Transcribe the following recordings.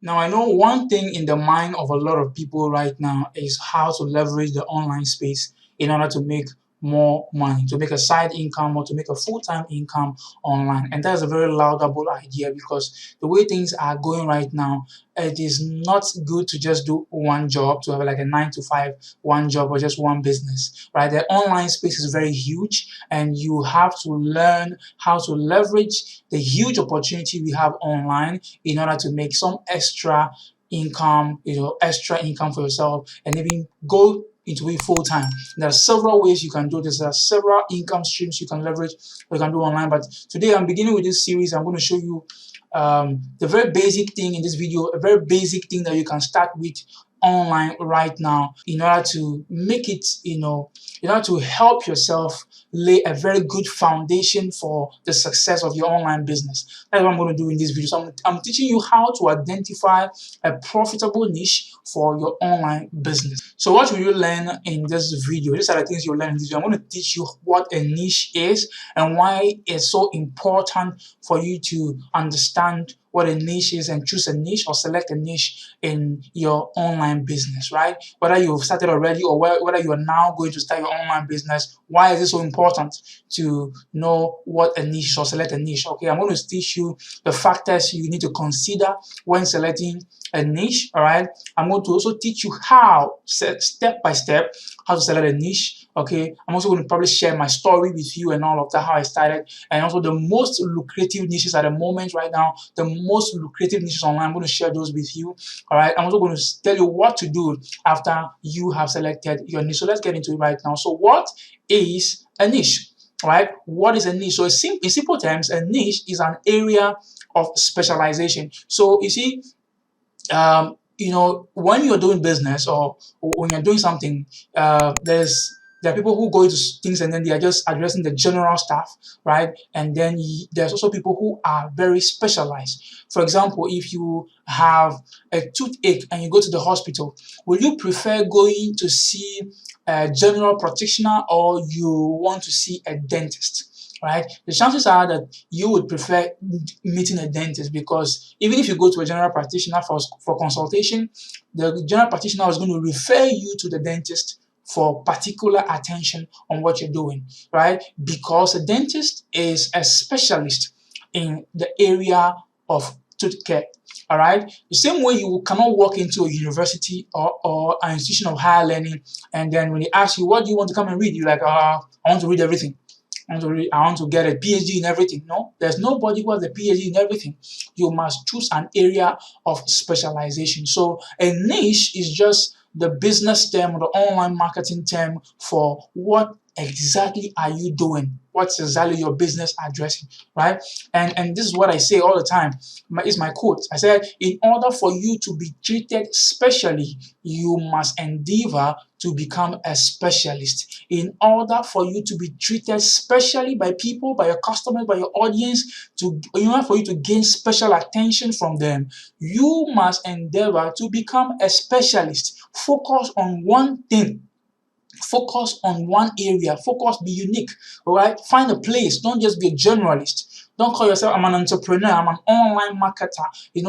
Now, I know one thing in the mind of a lot of people right now is how to leverage the online space in order to make more money, to make a side income or to make a full-time income online. And that's a very laudable idea because the way things are going right now, it is not good to just do one job, to have like a 9 to 5, one job or just one business, right? The online space is very huge and you have to learn how to leverage the huge opportunity we have online in order to make some extra income for yourself and even go into it full time. There are several ways you can do this. There are several income streams you can leverage or you can do online. But today I'm beginning with this series. I'm going to show you the very basic thing in this video, a very basic thing that you can start with online right now in order to make it, in order to help yourself lay a very good foundation for the success of your online business. That's what I'm going to do in this video. So I'm teaching you how to identify a profitable niche for your online business. So what will you learn in this video? These are the things you'll learn in this video. I'm going to teach you what a niche is and why it's so important for you to understand what a niche is and choose a niche or select a niche in your online business, right? Whether you've started already or whether you are now going to start your online business, why is it so important to know what a niche or select a niche? Okay, I'm going to teach you the factors you need to consider when selecting a niche, all right? I'm going to also teach you how, step by step, how to select a niche. Okay, I'm also going to probably share my story with you and all of that, how I started, and also the most lucrative niches at the moment right now, the most lucrative niches online. I'm going to share those with you. All right, I'm also going to tell you what to do after you have selected your niche. So let's get into it right now. So, what is a niche? All right, what is a niche? So, in simple terms, a niche is an area of specialization. So, you see, when you're doing business or when you're doing something, there are people who go into things and then they are just addressing the general stuff, right? And then there's also people who are very specialized. For example, if you have a toothache and you go to the hospital, will you prefer going to see a general practitioner or you want to see a dentist? Right, the chances are that you would prefer meeting a dentist because even if you go to a general practitioner for consultation, the general practitioner is going to refer you to the dentist for particular attention on what you're doing, right? Because a dentist is a specialist in the area of tooth care. All right. The same way you cannot walk into a university or an institution of higher learning, and then when they ask you, what do you want to come and read? You're like, I want to read everything. I want to get a PhD in everything. No, there's nobody who has a PhD in everything. You must choose an area of specialization. So a niche is just the business term or the online marketing term for what exactly are you doing? What's exactly your business addressing, right? And this is what I say all the time. It's my quote. I said, in order for you to be treated specially, you must endeavor to become a specialist. In order for you to be treated specially by people, by your customers, by your audience, in order for you to gain special attention from them, you must endeavor to become a specialist. Focus on one thing. Focus on one area. Focus, be unique. All right. Find a place. Don't just be a generalist. Don't call yourself, I'm an entrepreneur, I'm an online marketer.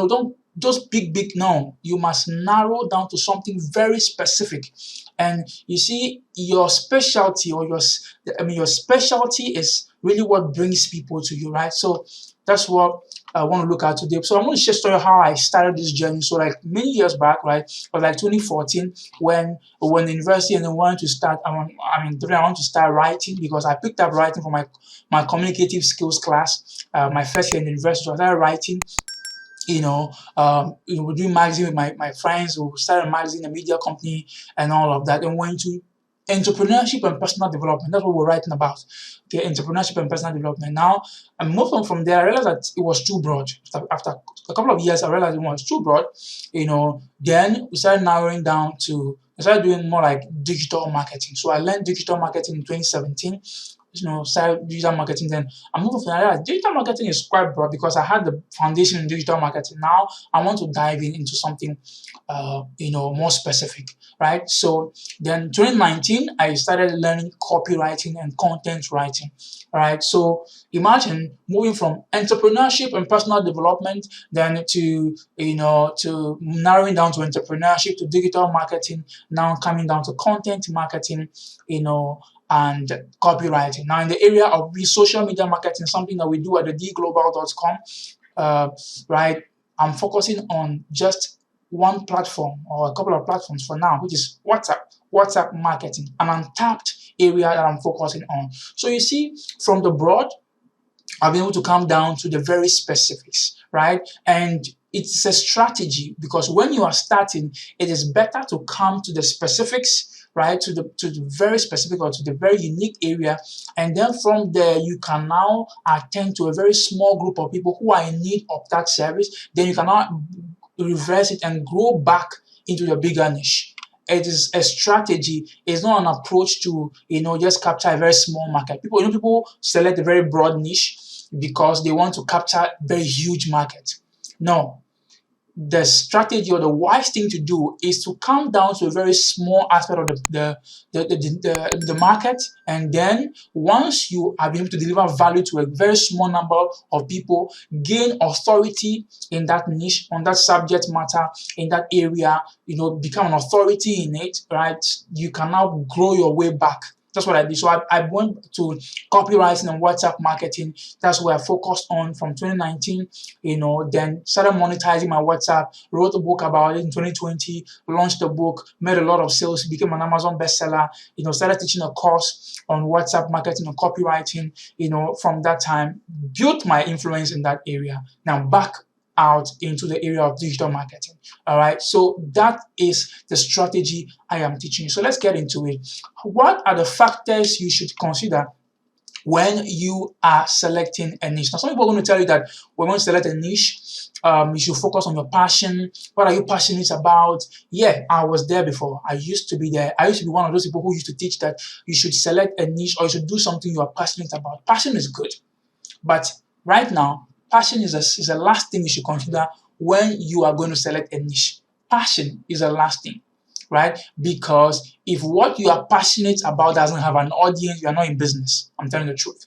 Don't just big. No. You must narrow down to something very specific. And you see, your specialty your specialty is really what brings people to you, right? So that's what I want to look at today. So I'm going to share story how I started this journey. So like many years back, right, or like 2014, when the university and I wanted to start, I want to start writing because I picked up writing from my communicative skills class, my first year in the university. So I started writing. We do magazine with my friends. We started a magazine, a media company, and all of that, and went to entrepreneurship and personal development. That's what we're writing about. Okay, entrepreneurship and personal development. Now, and moved on from there, I realized that it was too broad. After a couple of years, I realized it was too broad. Then we started narrowing down to. I started doing more like digital marketing. So I learned digital marketing in 2017 started digital marketing, then I'm moving from that. Digital marketing is quite broad because I had the foundation in digital marketing. Now I want to dive into something, more specific, right? So then 2019, I started learning copywriting and content writing, right? So imagine moving from entrepreneurship and personal development, then to narrowing down to entrepreneurship, to digital marketing, now coming down to content marketing, and copywriting. Now, in the area of social media marketing, something that we do at the dglobal.com, right? I'm focusing on just one platform or a couple of platforms for now, which is WhatsApp marketing, an untapped area that I'm focusing on. So you see, from the broad, I've been able to come down to the very specifics, right? And it's a strategy because when you are starting, it is better to come to the specifics, right? To the very specific or to the very unique area. And then from there, you can now attend to a very small group of people who are in need of that service. Then you can now reverse it and grow back into the bigger niche. It is a strategy. It's not an approach to just capture a very small market. People select a very broad niche because they want to capture very huge market. No, the strategy or the wise thing to do is to come down to a very small aspect of the market, and then once you are able to deliver value to a very small number of people, gain authority in that niche, on that subject matter, in that area, become an authority in it, right? You can now grow your way back. That's what I did. So I went to copywriting and WhatsApp marketing. That's where I focused on from 2019, then started monetizing my WhatsApp, wrote a book about it in 2020, launched the book, made a lot of sales, became an Amazon bestseller, started teaching a course on WhatsApp marketing and copywriting, from that time, built my influence in that area. Now back out into the area of digital marketing. All right. So that is the strategy I am teaching. So let's get into it. What are the factors you should consider when you are selecting a niche? Now, some people are going to tell you that when you select a niche, you should focus on your passion. What are you passionate about? Yeah, I was there before. I used to be there. I used to be one of those people who used to teach that you should select a niche or you should do something you are passionate about. Passion is good. But right now, passion is the last thing you should consider when you are going to select a niche. Passion is the last thing, right? Because if what you are passionate about doesn't have an audience, you are not in business. I'm telling the truth.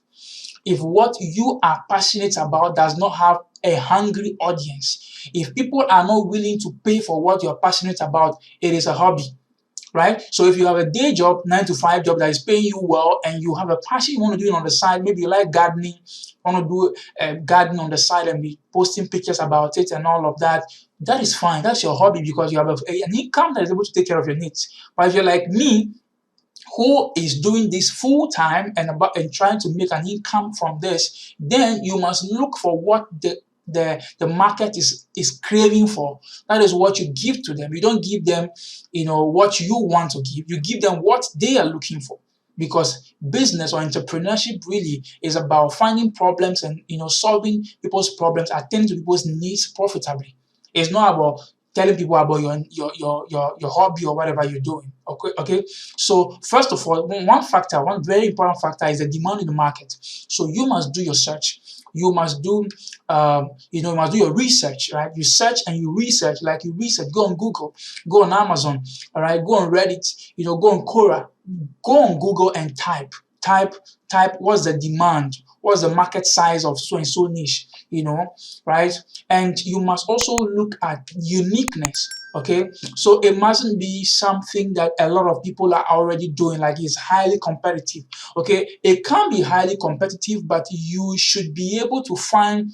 If what you are passionate about does not have a hungry audience, if people are not willing to pay for what you're passionate about, it is a hobby. Right? So if you have a day job, 9 to 5 job that is paying you well, and you have a passion you want to do it on the side, maybe you like gardening, want to do gardening on the side and be posting pictures about it and all of that, that is fine. That's your hobby because you have an income that is able to take care of your needs. But if you're like me, who is doing this full time and trying to make an income from this, then you must look for what the market is craving for. That is what you give to them. You don't give them, what you want to give. You give them what they are looking for. Because business or entrepreneurship really is about finding problems and solving people's problems, attending to people's needs profitably. It's not about telling people about your hobby or whatever you're doing. Okay. So first of all, one very important factor is the demand in the market. So you must do your search. You must do, you must do your research, right? You search and you research, like you research. Go on Google, go on Amazon, all right? Go on Reddit, go on Quora, go on Google and type. What's the demand? What's the market size of so and so niche? Right? And you must also look at uniqueness. Okay, so it mustn't be something that a lot of people are already doing, like it's highly competitive. Okay, it can be highly competitive, but you should be able to find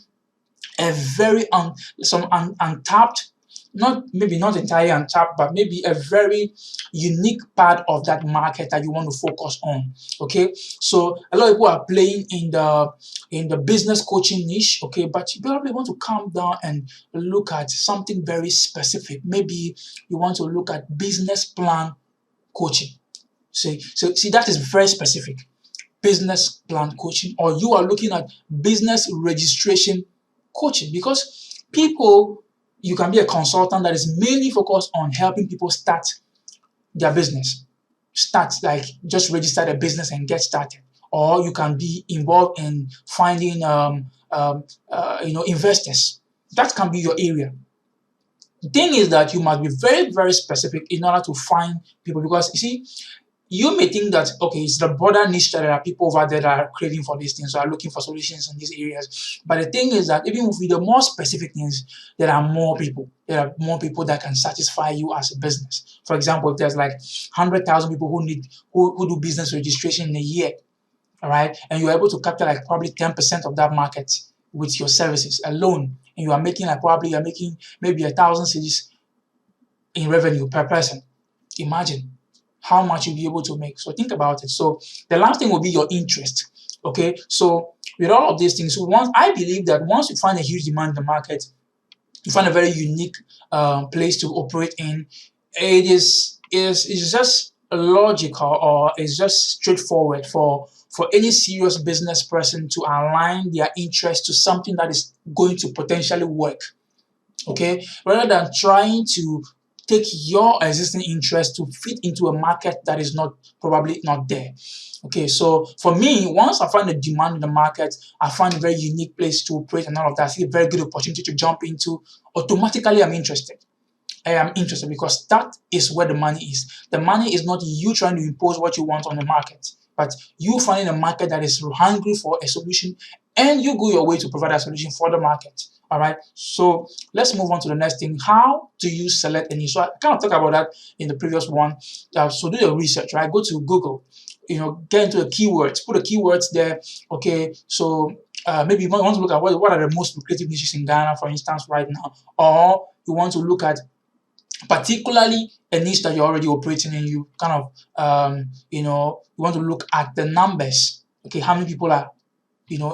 a very untapped, maybe not entirely untapped, but maybe a very unique part of that market that you want to focus on. Okay, so a lot of people are playing in the business coaching niche. Okay, but you probably want to come down and look at something very specific. Maybe you want to look at business plan coaching. So see, that is very specific. Business plan coaching, or you are looking at business registration coaching, because you can be a consultant that is mainly focused on helping people start their business. Like just register their business and get started. or you can be involved in finding investors. That can be your area. The thing is that you must be very, very specific in order to find people, because you see, you may think that okay, it's the broader niche that there are people over there that are craving for these things, so are looking for solutions in these areas. But the thing is that even with the more specific things, there are more people. There are more people that can satisfy you as a business. For example, if there's like 100,000 people who do business registration in a year, all right, and you're able to capture like probably 10% of that market with your services alone, and you are making like probably you're making maybe 1,000 cedis in revenue per person. Imagine how much you'll be able to make. So think about it. So the last thing will be your interest. Okay. So with all of these things, once I believe that once you find a huge demand in the market, you find a very unique place to operate in. It is just logical, or it's just straightforward for any serious business person to align their interest to something that is going to potentially work. Okay, rather than trying to take your existing interest to fit into a market that is not probably not there. Okay, so for me, once I find a demand in the market, I find a very unique place to operate and all of that, I see a very good opportunity to jump into, automatically I'm interested. I am interested because that is where the money is. The money is not you trying to impose what you want on the market, but you finding a market that is hungry for a solution, and you go your way to provide a solution for the market. All right. So let's move on to the next thing. How do you select a niche? So I kind of talked about that in the previous one. So do your research, right? Go to Google, get into the keywords, put the keywords there. Okay. So maybe you want to look at what are the most lucrative niches in Ghana, for instance, right now, or you want to look at particularly a niche that you're already operating in. You kind of you want to look at the numbers. Okay, how many people are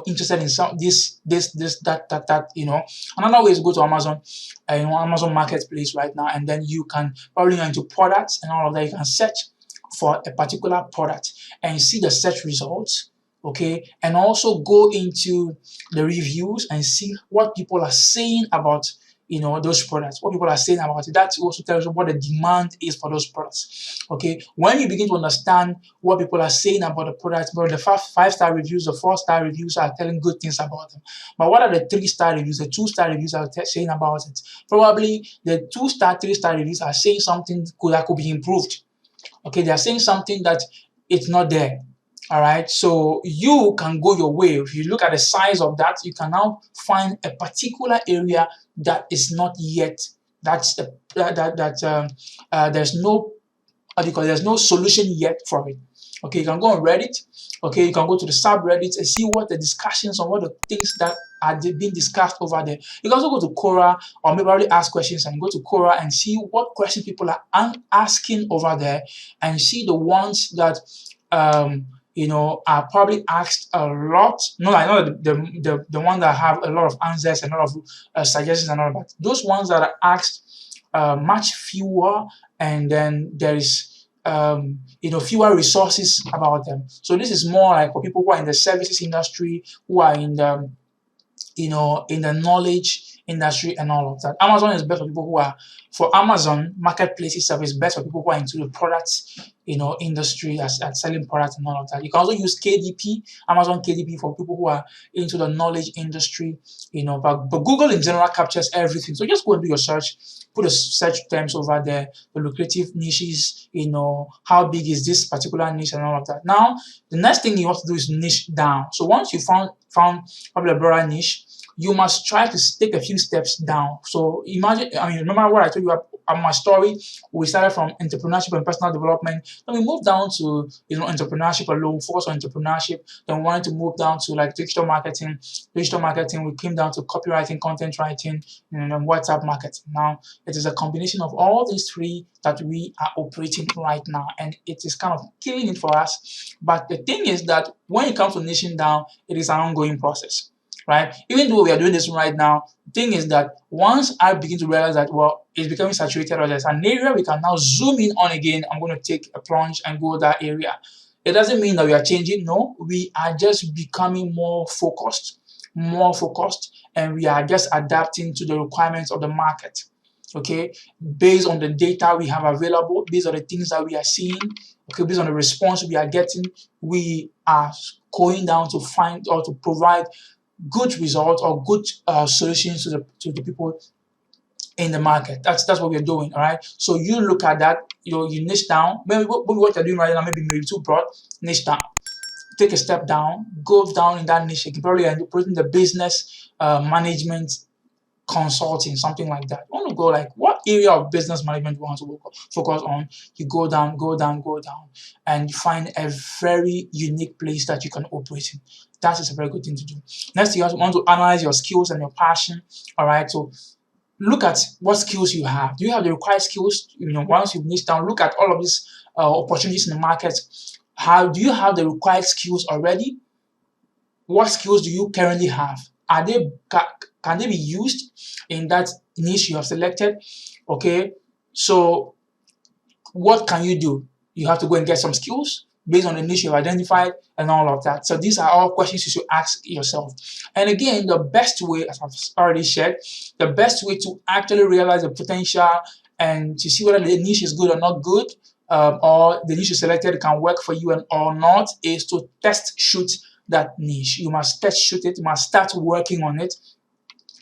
interested in some this that. Another way is go to Amazon, Amazon Marketplace right now, and then you can probably go into products and all of that. You can search for a particular product and see the search results. Okay, and also go into the reviews and see what people are saying about those products, what people are saying about it. That also tells you what the demand is for those products. Okay, when you begin to understand what people are saying about the products, but the five-star reviews, the 4-star reviews are telling good things about them, but what are the 3-star reviews, the 2-star reviews are saying about it? Probably the 2-star, 3-star reviews are saying something that could be improved. Okay, they are saying something that it's not there. All right, so you can go your way. If you look at the size of that, you can now find a particular area that is not yet, there's no, there's no solution yet for it. Okay, you can go on Reddit. Okay, you can go to the subreddits and see what the discussions on what the things that are being discussed over there. You can also go to Quora, or maybe probably ask questions and go to Quora and see what questions people are asking over there, and see the ones that are probably asked a lot. No, I know the one that have a lot of answers and a lot of suggestions and all that. Those ones that are asked much fewer, and then there is fewer resources about them. So this is more like for people who are in the services industry, who are in the in the knowledge industry and all of that. Amazon is best for people who are, for Amazon Marketplace itself is best for people who are into the products, industry, as selling products and all of that. You can also use KDP, Amazon KDP, for people who are into the knowledge industry, but Google in general captures everything. So just go and do your search, put the search terms over there, the lucrative niches, how big is this particular niche and all of that. Now, the next thing you want to do is niche down. So once you found probably a broader niche, you must try to take a few steps down. So imagine, remember what I told you about my story? We started from entrepreneurship and personal development. Then we moved down to, entrepreneurship alone, focus on entrepreneurship. Then we wanted to move down to like digital marketing. Digital marketing, we came down to copywriting, content writing, and then WhatsApp marketing. Now, it is a combination of all these three that we are operating right now, and it is kind of killing it for us. But the thing is that when it comes to niching down, it is an ongoing process. Right? Even though we are doing this right now, the thing is that once I begin to realize that, well, it's becoming saturated, or there's an area we can now zoom in on again, I'm going to take a plunge and go that area. It doesn't mean that we are changing. No, we are just becoming more focused, and we are just adapting to the requirements of the market. okay, based on the data we have available, based on the things that we are seeing, okay, based on the response we are getting, we are going down to find or to provide good results or good solutions to the people in the market. That's what we're doing. All right. So you look at that, you niche down. Maybe what you're doing right now, maybe too broad, niche down. Take a step down, go down in that niche. You can probably end up putting the business management consulting, something like that. You want to go like what area of business management you want to focus on. You go down, go down, go down, and you find a very unique place that you can operate in. That is a very good thing to do. Next, you also want to analyze your skills and your passion. All right. So look at what skills you have. Do you have the required skills? Once you've niched down, look at all of these opportunities in the market. How do you have the required skills already? What skills do you currently have? Are they can they be used in that niche you have selected? Okay, so what can you do? You have to go and get some skills based on the niche you've identified and all of that. So these are all questions you should ask yourself. And again, the best way, as I've already shared, the best way to actually realize the potential and to see whether the niche is good or not good, or the niche you selected can work for you or not, is to test shoot that niche. You must test shoot it. You must start working on it.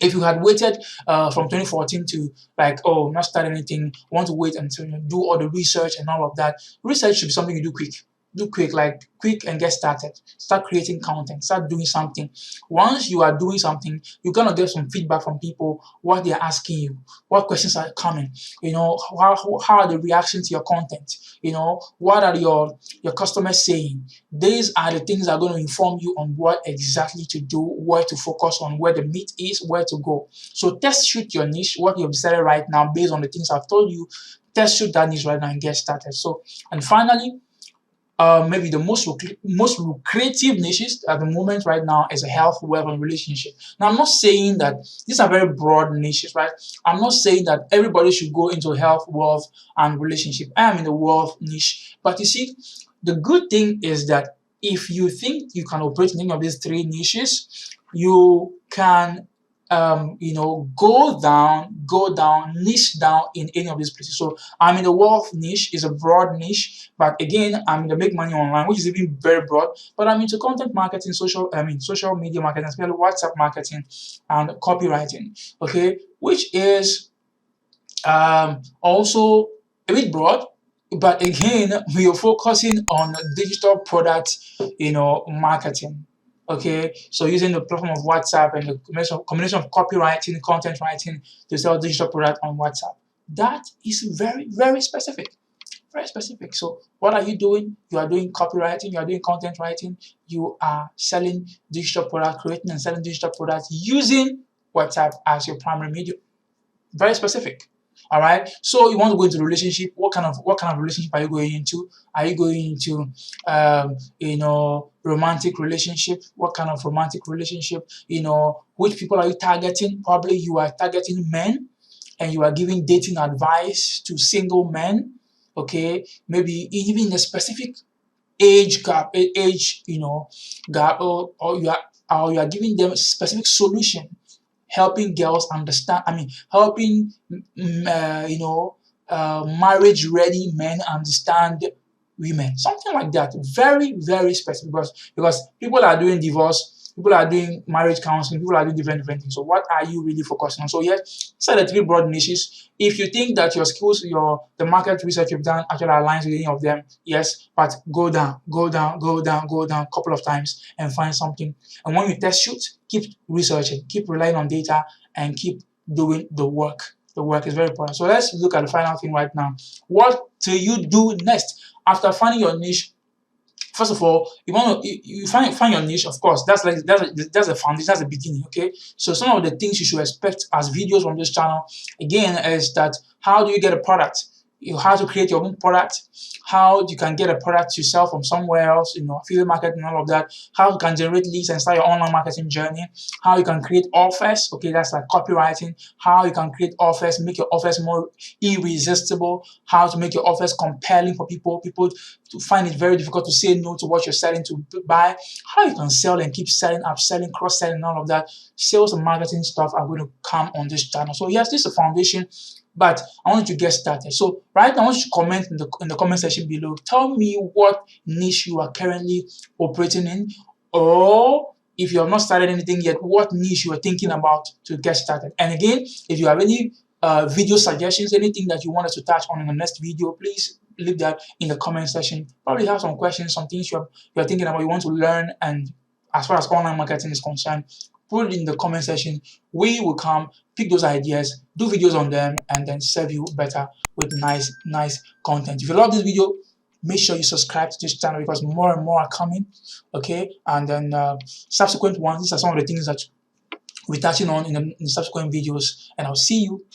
If you had waited from 2014 to like, oh, not start anything, want to wait until you do all the research and all of that, research should be something you do quick. Do quick, like quick and get started. Start creating content, start doing something. Once you are doing something, you're gonna get some feedback from people, what they're asking you, what questions are coming, how are the reactions to your content, what are your customers saying. These are the things that are going to inform you on what exactly to do, where to focus on, where the meat is, where to go. So test shoot your niche, what you've decided right now based on the things I've told you. Test shoot that niche right now and get started. So, and finally, maybe the most lucrative niches at the moment right now is a health, wealth, and relationship. Now, I'm not saying that these are very broad niches, right? I'm not saying that everybody should go into health, wealth, and relationship. I am in the wealth niche, but you see, the good thing is that if you think you can operate in any of these three niches, you can go down, niche down in any of these places. So I'm in the wealth niche, is a broad niche, but again, I'm in the make money online, which is even very broad. But I'm into content marketing, social media marketing, especially WhatsApp marketing and copywriting. Okay, which is also a bit broad. But again, we are focusing on digital product, marketing. Okay, so using the platform of WhatsApp and the combination of copywriting, content writing to sell digital product on WhatsApp. That is very, very specific. Very specific. So what are you doing? You are doing copywriting, you are doing content writing, you are selling digital product, creating and selling digital products using WhatsApp as your primary medium. Very specific. All right. So you want to go into relationship. What kind of relationship are you going into? Are you going into romantic relationship? What kind of romantic relationship? Which people are you targeting? Probably you are targeting men and you are giving dating advice to single men. Okay. Maybe even in a specific age gap, or you are giving them a specific solution, helping girls understand. Helping marriage ready men understand women, something like that. Very, very specific, because people are doing divorce, people are doing marriage counseling, people are doing different things. So what are you really focusing on? So yes, these are the three broad niches. If you think that your skills, the market research you've done actually aligns with any of them, yes, but go down, a couple of times and find something. And when you test shoot, keep researching, keep relying on data, and keep doing the work. The work is very important. So let's look at the final thing right now. What do you do next after finding your niche? First of all, you find your niche. Of course, that's a foundation, that's the beginning. Okay, so some of the things you should expect as videos from this channel again is that how do you get a product? How to create your own product, how you can get a product to sell from somewhere else, affiliate marketing and all of that, how you can generate leads and start your online marketing journey, how you can create offers, okay, that's like copywriting, how you can create offers, make your offers more irresistible, how to make your offers compelling for people to find it very difficult to say no to what you're selling to buy, how you can sell and keep selling, upselling, cross-selling, and all of that. Sales and marketing stuff are going to come on this channel. So yes, this is a foundation but I want you to get started. So right now, I want you to comment in the comment section below. Tell me what niche you are currently operating in, or if you have not started anything yet, what niche you are thinking about to get started. And again, if you have any video suggestions, anything that you want us to touch on in the next video, please leave that in the comment section. Probably have some questions, some things you're thinking about, you want to learn, and as far as online marketing is concerned, put it in the comment section. We will come, pick those ideas, do videos on them, and then serve you better with nice content. If you love this video, make sure you subscribe to this channel because more and more are coming. Okay, and then subsequent ones, these are some of the things that we're touching on in the subsequent videos, and I'll see you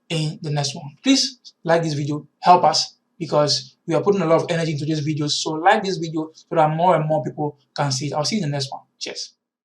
in the next one. Please like this video, help us, because we are putting a lot of energy into these videos. So like this video so that more and more people can see it. I'll see you in the next one. Cheers.